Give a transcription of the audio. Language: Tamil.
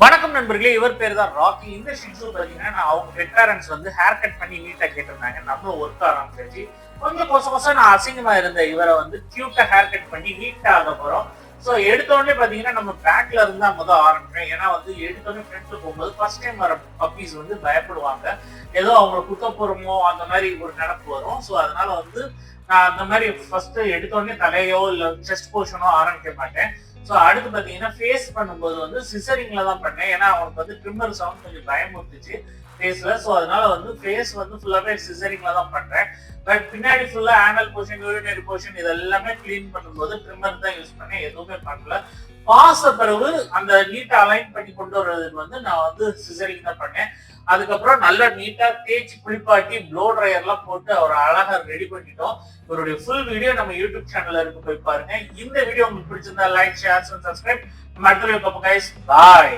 வணக்கம் நண்பர்களே, இவர் பேர் தான் ராக்கி. இந்த ஷிட்ஸு பாத்தீங்கன்னா அவங்க பெட் பேரண்ட்ஸ் வந்து ஹேர் கட் பண்ணி நீட்டா கேட்டிருந்தாங்க. நம்மளும் ஒர்க் ஆரம்பிச்சாச்சு. கொஞ்சம் நான் அசிங்கமா இருந்த இவரை வந்து கியூட்டா ஹேர் கட் பண்ணி நீட்டா ஆக போறோம். ஸோ எடுத்தோடனே பாத்தீங்கன்னா நம்ம பேக்ல இருந்தா ஆரம்பிக்கிறேன். ஏன்னா வந்து எடுத்தோடனே ஃப்ரெண்ட்ல போகும்போது ஃபர்ஸ்ட் டைம் வர பப்பீஸ் வந்து பயப்படுவாங்க. ஏதோ அவங்களை குத்த போறோமோ அந்த மாதிரி ஒரு நினப்பு வரும். ஸோ அதனால வந்து நான் அந்த மாதிரி ஃபர்ஸ்ட் எடுத்தோடனே தலையோ இல்ல செஸ்ட் போர்ஷனோ ஆரம்பிக்க மாட்டேன். ஸோ அடுத்து பார்த்தீங்கன்னா ஃபேஸ் பண்ணும்போது வந்து சிசரிங்ல தான் பண்ணேன். ஏன்னா அவனுக்கு வந்து ட்ரிம்மர் சவுண்ட் கொஞ்சம் பயமுறுத்துச்சு ஃபேஸ்ல. ஸோ அதனால வந்து ஃபேஸ் வந்து ஃபுல்லாவே சிசரிங்ல தான் பண்றேன். பட் பின்னாடி ஃபுல்லா ஆனல் போர்ஷன், யூரினரி போர்ஷன் இது எல்லாமே கிளீன் பண்ணும்போது ட்ரிம்மர் தான் யூஸ் பண்ணேன். எதுவுமே பண்ணல. பாச பிறகு அந்த நீட்டா அலைன் பண்ணி கொண்டு வர்றதுக்கு வந்து நான் வந்து சிசரிங் தான் பண்ணேன். அதுக்கப்புறம் நல்லா நீட்டா தேய்ச்சி குளிப்பாட்டி ப்ளோ ட்ரையர்லாம் போட்டு அவரை அழகா ரெடி பண்ணிட்டோம். இவருடைய ஃபுல் வீடியோ நம்ம யூடியூப் சேனல்ல இருக்கு, போய் பாருங்க. இந்த வீடியோ உங்களுக்கு பிடிச்சிருந்தா லைக், ஷேர், சப்ஸ்கிரைப். நம்ம அடுத்த வீடியோ பார்ப்போம் கைஸ். பாய்.